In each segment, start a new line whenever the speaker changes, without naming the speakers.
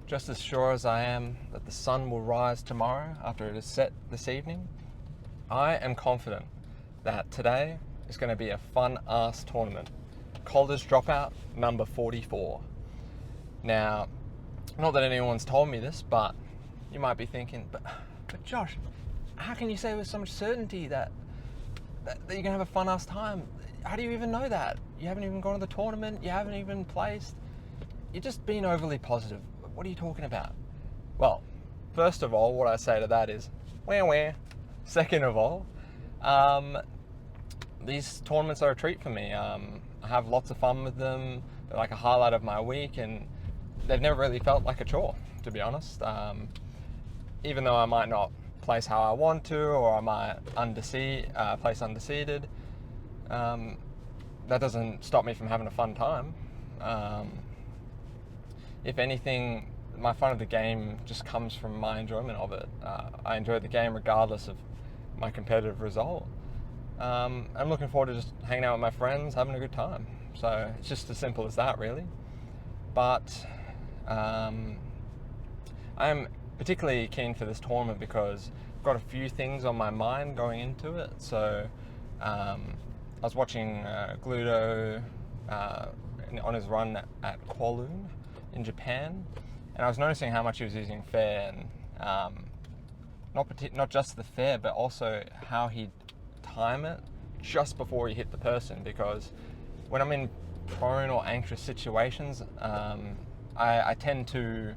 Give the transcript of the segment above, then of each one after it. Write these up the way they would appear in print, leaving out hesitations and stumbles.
just as sure as I am that the sun will rise tomorrow after it is set this evening, I am confident that today is going to be a fun-ass tournament. College Dropout number 44. Now, not that anyone's told me this, but you might be thinking, but Josh, how can you say with so much certainty that you're going to have a fun-ass time? How do you even know that? You haven't even gone to the tournament, you haven't even placed. You're just being overly positive. What are you talking about? Well, first of all, what I say to that is, wah. Second of all, these tournaments are a treat for me. I have lots of fun with them. They're like a highlight of my week, and they've never really felt like a chore, to be honest. Even though I might not place how I want to, or I might place undefeated, that doesn't stop me from having a fun time. If anything, my fun of the game just comes from my enjoyment of it. I enjoy the game regardless of my competitive result. I'm looking forward to just hanging out with my friends, having a good time. So it's just as simple as that, really. But I'm particularly keen for this tournament because I've got a few things on my mind going into it. So I was watching Gluto on his run at Kowloon in Japan, and I was noticing how much he was using fair, and not just the fair, but also how he'd time it just before he hit the person. Because when I'm in prone or anxious situations, I tend to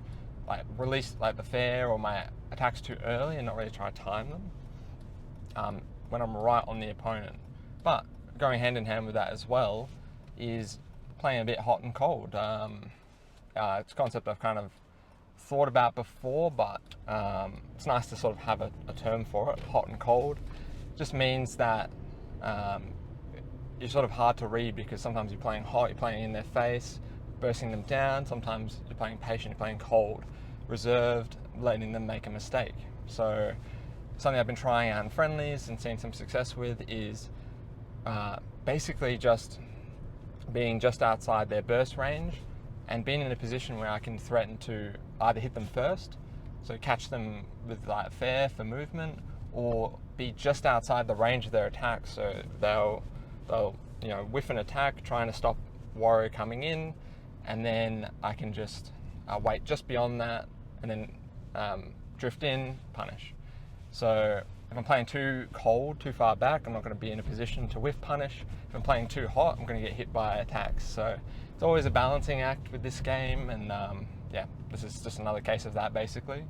release the fair or my attacks too early and not really try to time them when I'm right on the opponent. But going hand in hand with that as well is playing a bit hot and cold. It's a concept I've kind of thought about before, but it's nice to sort of have a term for it. Hot and cold just means that you're sort of hard to read, because sometimes you're playing hot, you're playing in their face, bursting them down. Sometimes you're playing patient, you're playing cold, reserved, letting them make a mistake. So something I've been trying out in friendlies and seeing some success with is basically just being just outside their burst range and being in a position where I can threaten to either hit them first, so catch them with fair for movement, or be just outside the range of their attack, so they'll whiff an attack trying to stop Wario coming in, and then I can just wait just beyond that and then drift in, punish. So if I'm playing too cold, too far back, I'm not going to be in a position to whiff punish. If I'm playing too hot, I'm going to get hit by attacks. So it's always a balancing act with this game, and this is just another case of that, basically.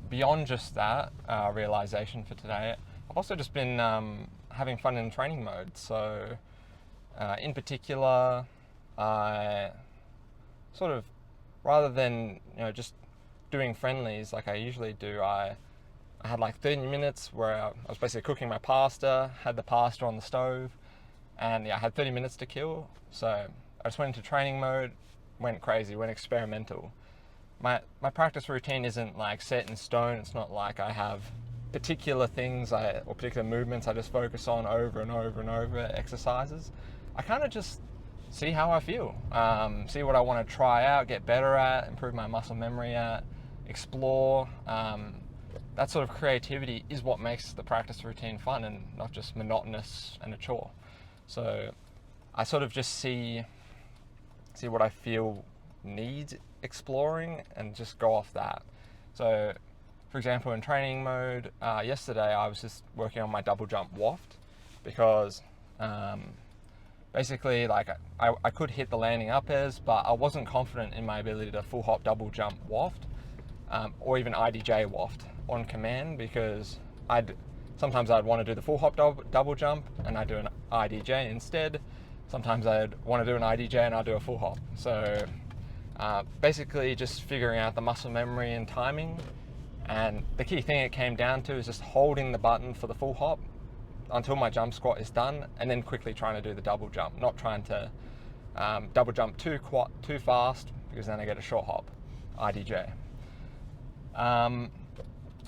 Beyond just that realization for today, I've also just been having fun in training mode. So in particular, I sort of, rather than just doing friendlies like I usually do, I had 30 minutes where I was basically cooking my pasta, had the pasta on the stove, and I had 30 minutes to kill. So I just went into training mode, went crazy, went experimental. My practice routine isn't set in stone. It's not like I have particular things or particular movements I just focus on over and over and over, exercises. I kind of just see how I feel, see what I want to try out, get better at, improve my muscle memory at, explore. That sort of creativity is what makes the practice routine fun and not just monotonous and a chore. So I sort of just see what I feel needs exploring and just go off that. So for example, in training mode, yesterday I was just working on my double jump waft, because basically I could hit the landing up airs, but I wasn't confident in my ability to full hop double jump waft, or even IDJ waft on command, because sometimes I'd want to do the full hop double jump and I'd do an IDJ instead. Sometimes I'd want to do an IDJ and I'd do a full hop. So basically just figuring out the muscle memory and timing, and the key thing it came down to is just holding the button for the full hop until my jump squat is done, and then quickly trying to do the double jump, not trying to double jump too fast, because then I get a short hop IDJ.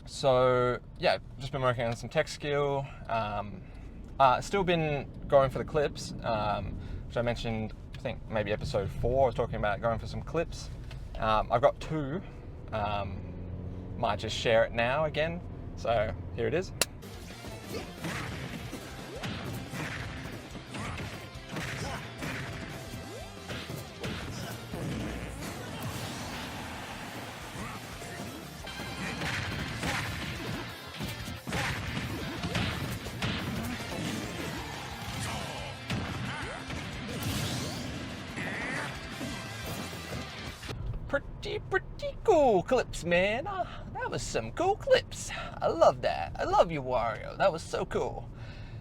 So yeah, just been working on some tech skill. Still been going for the clips, which I mentioned I think maybe episode 4, I was talking about going for some clips. I've got 2. Might just share it now again. So here it is. Pretty cool clips, man. That was some cool clips. I love that. I love you, Wario. That was so cool.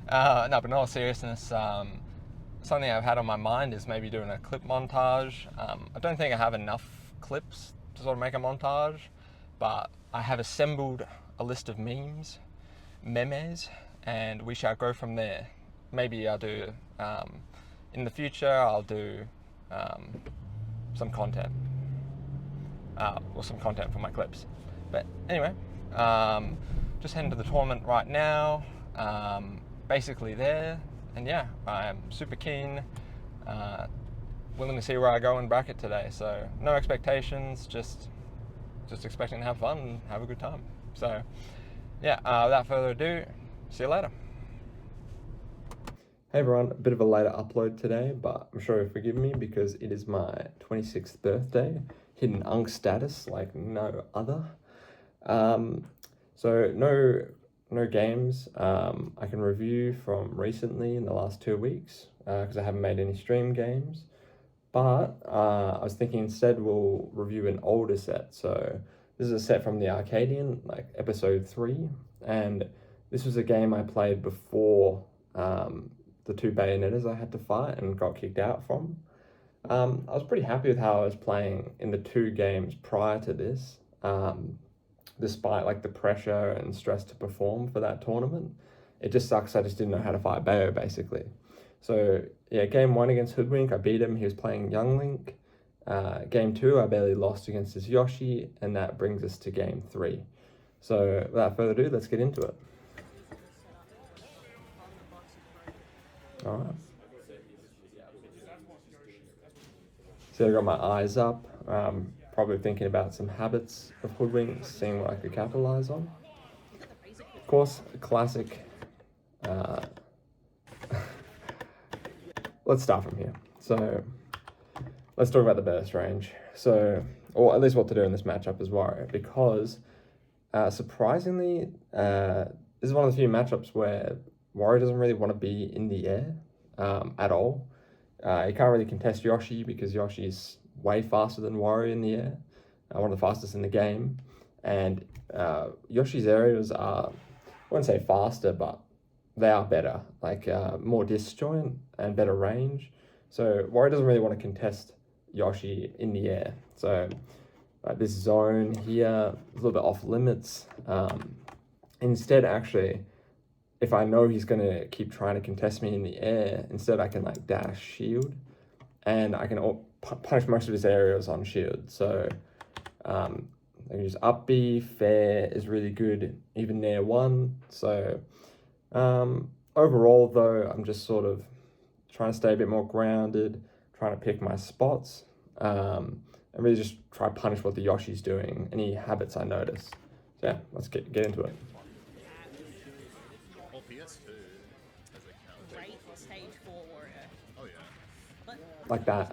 No, but in all seriousness, something I've had on my mind is maybe doing a clip montage. I don't think I have enough clips to sort of make a montage, but I have assembled a list of memes, and we shall go from there. Maybe I'll do, in the future, I'll do some content. Or some content for my clips. But anyway, just heading to the tournament right now. Basically there, and yeah, I'm super keen, willing to see where I go in bracket today. So no expectations, just expecting to have fun and have a good time. So yeah, without further ado, see you later. Hey everyone, a bit of a later upload today, but I'm sure you'll forgive me because it is my 26th birthday. Hidden Unk status like no other. So no games I can review from recently in the last 2 weeks because I haven't made any stream games. But I was thinking instead we'll review an older set. So this is a set from the Arcadian, like episode 3, and this was a game I played before the 2 Bayonettas I had to fight and got kicked out from. I was pretty happy with how I was playing in the 2 games prior to this, despite like the pressure and stress to perform for that tournament. It just sucks I just didn't know how to fight Bayo basically. So yeah, game 1 against Hoodwink, I beat him, he was playing Young Link. Game 2, I barely lost against his Yoshi, and that brings us to game 3. So without further ado, let's get into it. All right. So I got my eyes up, probably thinking about some habits of Hoodwink, seeing what I could capitalize on. Of course, a classic. Let's start from here. So let's talk about the burst range. So, or at least what to do in this matchup as Wario, because surprisingly, this is one of the few matchups where Wario doesn't really want to be in the air at all. You can't really contest Yoshi because Yoshi is way faster than Wario in the air, one of the fastest in the game. And Yoshi's areas are, I wouldn't say faster, but they are better, like more disjoint and better range. So Wario doesn't really want to contest Yoshi in the air. So this zone here, a little bit off limits. Instead, actually, if I know he's going to keep trying to contest me in the air, instead I can like dash shield, and I can punish most of his areas on shield. So I can use up B, fair is really good, even near 1. So overall though, I'm just sort of trying to stay a bit more grounded, trying to pick my spots, and really just try to punish what the Yoshi's doing, any habits I notice. So yeah, let's get into it. Like that,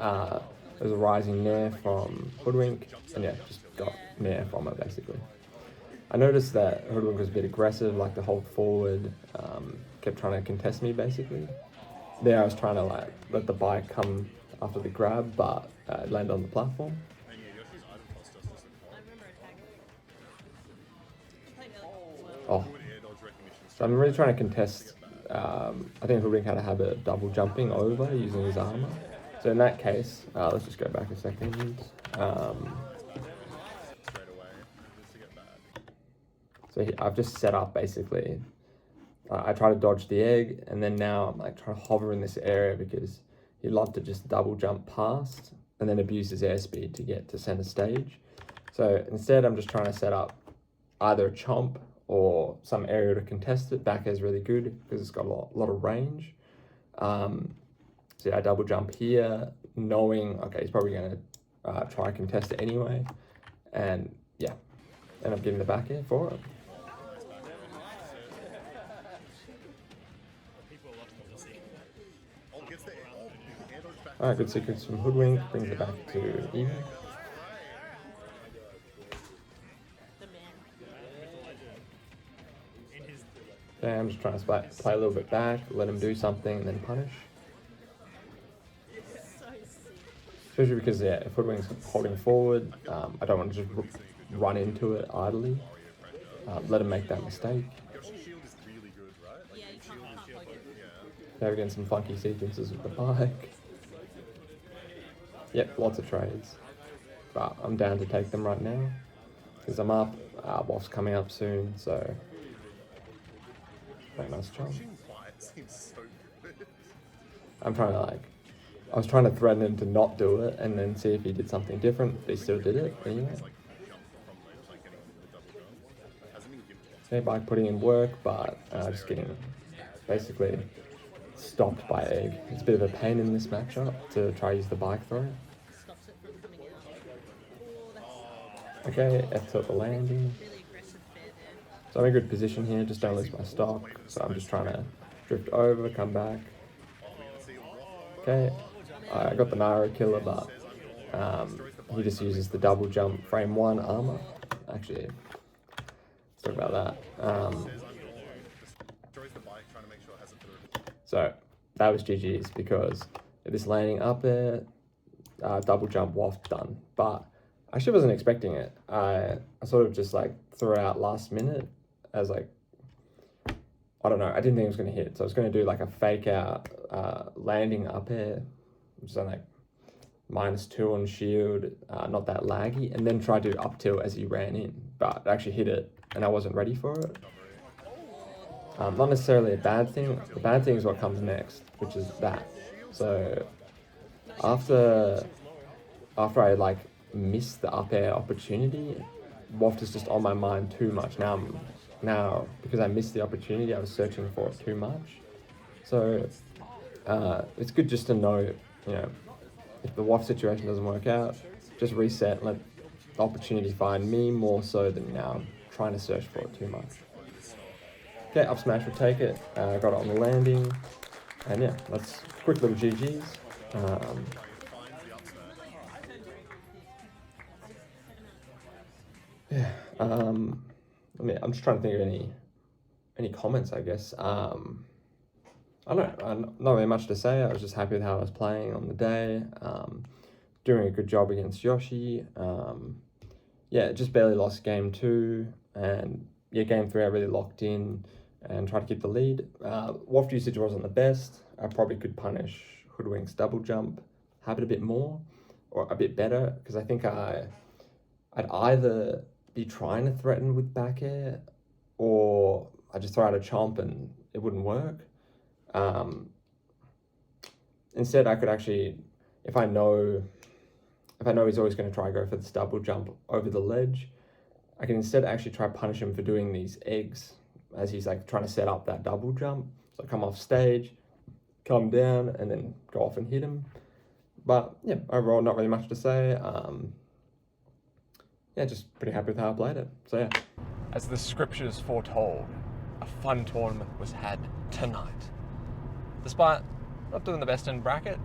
there's a rising nair from Hoodwink, and yeah, just got nair from it basically. I noticed that Hoodwink was a bit aggressive, like the hold forward, kept trying to contest me basically. There I was trying to like let the bike come after the grab, but it landed on the platform. Oh, so I'm really trying to contest. I think Hoodwink had a habit of double jumping over using his armor. So in that case, let's just go back a second. So I've just set up basically. I try to dodge the egg, and then now I'm like trying to hover in this area because he loved to just double jump past and then abuse his airspeed to get to center stage. So instead, I'm just trying to set up either a chomp or some area to contest it. Back air is really good because it's got a lot of range. So yeah, I double jump here, knowing, okay, he's probably going to try and contest it anyway. And yeah, end up getting the back air for it. Alright, good sequence from Hoodwink, brings it back to even. Okay, I'm just trying to play a little bit back, let him do something, and then punish. Especially because, yeah, if Hoodwink's holding forward, I don't want to just run into it idly. Let him make that mistake. Now we're getting some funky sequences with the bike. Yep, lots of trades. But I'm down to take them right now. Because I'm up, Waff's coming up soon, so... Very nice job. I'm trying to I was trying to threaten him to not do it and then see if he did something different, but he still did it anyway. Okay, bike putting in work, but just getting basically stopped by egg. It's a bit of a pain in this matchup to try use the bike throw. Okay, F tilt the landing. So I'm in a good position here, just don't lose my stock. So I'm just trying to drift over, come back. Okay, I got the Naira killer, but he just uses the double jump frame 1 armor. Actually, let's talk about that. So that was GG's because this landing up there, double jump waft done. But I actually wasn't expecting it. I sort of just threw out last minute as I don't know, I didn't think it was going to hit. So I was going to do a fake out landing up air, which is on -2 on shield, not that laggy, and then try to do up tilt as he ran in. But I actually hit it and I wasn't ready for it. Not necessarily a bad thing. The bad thing is what comes next, which is that. So after I missed the up air opportunity, waft is just on my mind too much. Now because I missed the opportunity, I was searching for it too much. So it's good just to know, if the waft situation doesn't work out, just reset and let the opportunity find me more so than now I'm trying to search for it too much. Okay, up smash will take it. Got it on the landing. And yeah, that's quick little GG's. Yeah, I'm just trying to think of any comments, I guess. I don't know, not really much to say. I was just happy with how I was playing on the day. Doing a good job against Yoshi. Yeah, just barely lost game 2. And yeah, game 3 I really locked in and tried to keep the lead. Waft usage wasn't the best. I probably could punish Hoodwink's double jump, have it a bit more, or a bit better, because I think I'd either be trying to threaten with back air, or I just throw out a chomp and it wouldn't work. Instead, I could actually, if I know he's always going to try to go for this double jump over the ledge, I can instead actually try to punish him for doing these eggs as he's trying to set up that double jump. So I come off stage, come down, and then go off and hit him. But yeah, overall, not really much to say. Yeah, just pretty happy with how I played it. So yeah. As the scriptures foretold, a fun tournament was had tonight. Despite not doing the best in bracket,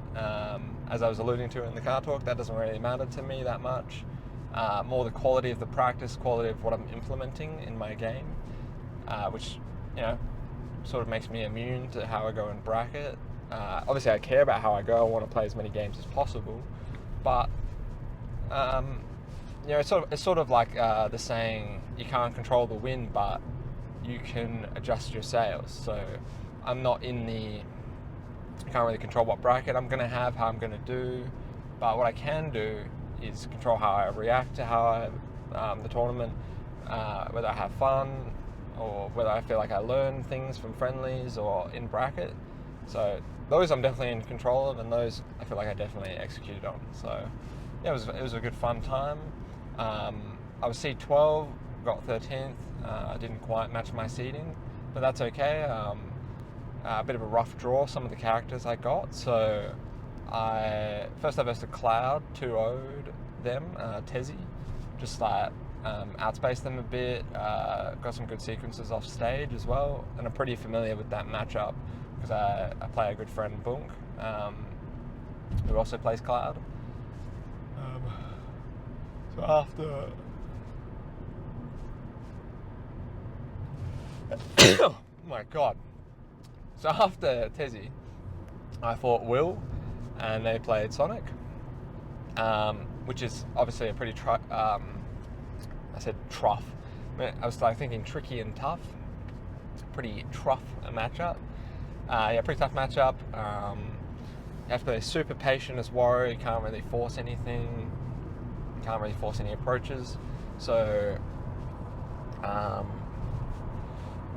as I was alluding to in the car talk, that doesn't really matter to me that much. More the quality of the practice, quality of what I'm implementing in my game, which, sort of makes me immune to how I go in bracket. Obviously I care about how I go, I want to play as many games as possible, but it's sort of like the saying, you can't control the wind, but you can adjust your sails. So I'm not I can't really control what bracket I'm going to have, how I'm going to do, but what I can do is control how I react to the tournament, whether I have fun or whether I feel like I learn things from friendlies or in bracket. So those I'm definitely in control of, and those I feel like I definitely executed on. So yeah, it was a good fun time. I was seed 12, got 13th. I didn't quite match my seeding, but that's okay. A bit of a rough draw, some of the characters I got, so first I versed Cloud, 2-0'd them, Tezzy, just like outspaced them a bit, got some good sequences off stage as well, and I'm pretty familiar with that matchup because I play a good friend, Bunk, who also plays Cloud. So after... oh my god. So after Tezzy, I fought Will, and they played Sonic, which is obviously a pretty I said trough. I was like thinking tricky and tough. Pretty tough matchup. Yeah, pretty tough matchup. You have to be super patient as Wario. You can't really force anything. You can't really force any approaches. So, yeah,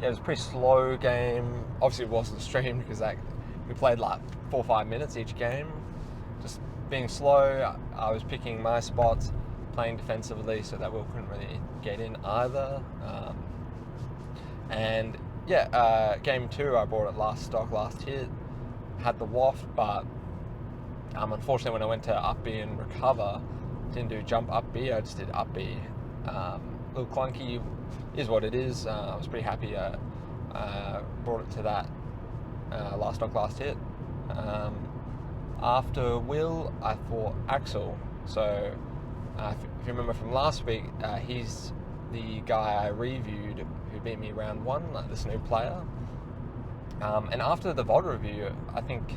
it was a pretty slow game. Obviously, it wasn't streamed because we played like 4 or 5 minutes each game. Just being slow. I was picking my spots, playing defensively, so that Will couldn't really get in either. And yeah, game 2, I brought it last stock, last hit. Had the waft, but unfortunately, when I went to up B and recover, didn't do jump up B. I just did up B. A little clunky, is what it is. I was pretty happy I brought it to that last stock, last hit. After Will, I fought Axel. So if you remember from last week, he's the guy I reviewed who beat me round 1, like this new player. And after the VOD review, I think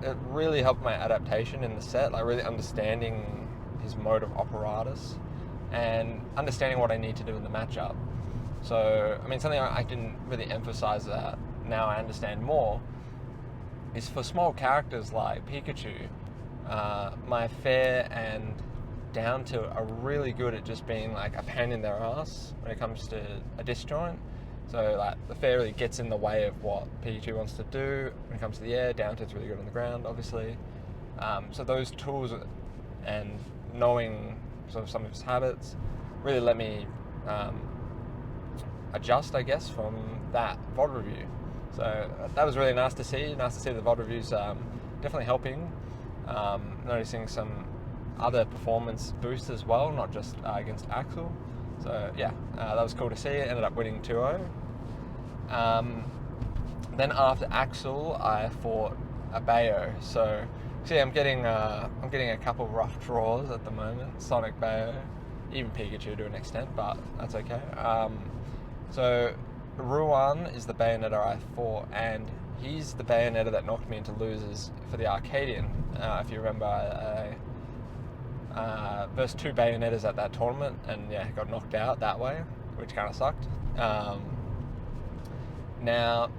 it really helped my adaptation in the set, like really understanding his mode of operatus and understanding what I need to do in the matchup. So, I mean, something I didn't really emphasize that now I understand more is for small characters like Pikachu, my fair and down to are really good at just being like a pain in their ass when it comes to a disjoint. So like the fair really gets in the way of what Pikachu wants to do when it comes to the air. Down to it's really good on the ground, obviously. So those tools and knowing sort of some of his habits really let me adjust, I guess, from that VOD review. So that was really nice to see. Nice to see the VOD reviews definitely helping. Noticing some other performance boosts as well, not just against Axel. So yeah, that was cool to see. Ended up winning 2-0. Then after Axel, I fought a Bayo. So see, I'm getting a couple of rough draws at the moment. Sonic, Bayo, even Pikachu to an extent, but that's okay. So Ruan is the Bayonetta I fought, and he's the Bayonetta that knocked me into losers for the Arcadian. If you remember, I versed 2 Bayonettas at that tournament, and yeah, got knocked out that way, which kind of sucked. Now,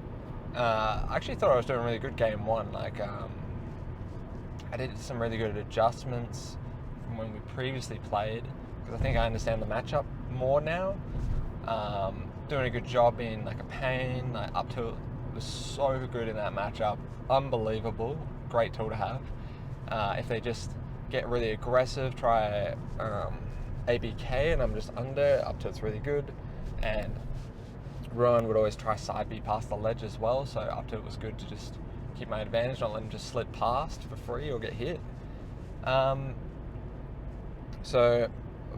I actually thought I was doing really good game 1. Like, I did some really good adjustments from when we previously played, because I think I understand the matchup more now. Doing a good job being like a pain, like up to was so good in that matchup, unbelievable, great tool to have. If they just get really aggressive, try ABK and I'm just under, up to it's really good. And Rowan would always try side B past the ledge as well, so up to it was good to just keep my advantage, not let him just slip past for free or get hit. So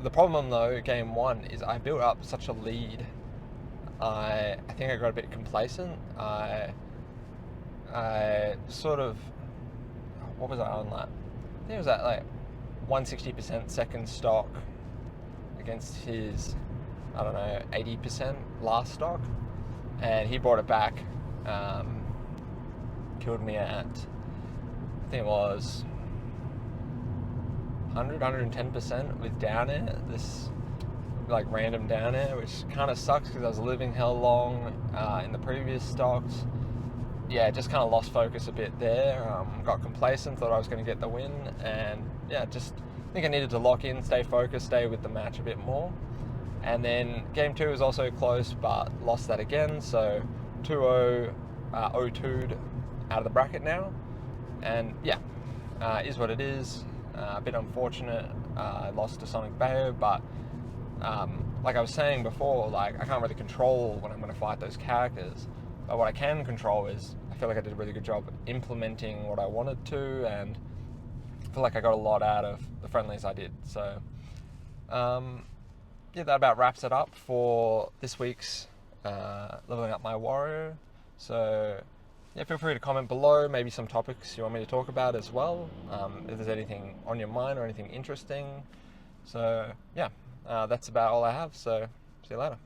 the problem though, game 1, is I built up such a lead. I think I got a bit complacent. I sort of, what was I on like? I think it was at like 160% second stock against his, I don't know, 80% last stock, and he brought it back, killed me at, I think it was 110% with down air, this like random down air, which kind of sucks because I was living hell long in the previous stocks. Yeah, just kind of lost focus a bit there, got complacent, thought I was going to get the win, and yeah, just think I needed to lock in, stay focused, stay with the match a bit more. And then game 2 was also close, but lost that again, so 2-0, 0-2'd out of the bracket now, and yeah, is what it is. A bit unfortunate, I lost to Sonic Bayo, but like I was saying before, like I can't really control when I'm going to fight those characters, but what I can control is I feel like I did a really good job implementing what I wanted to, and I feel like I got a lot out of the friendlies I did. So yeah, that about wraps it up for this week's leveling up my Wario. So yeah, feel free to comment below, maybe some topics you want me to talk about as well, if there's anything on your mind or anything interesting. So yeah, that's about all I have, so see you later.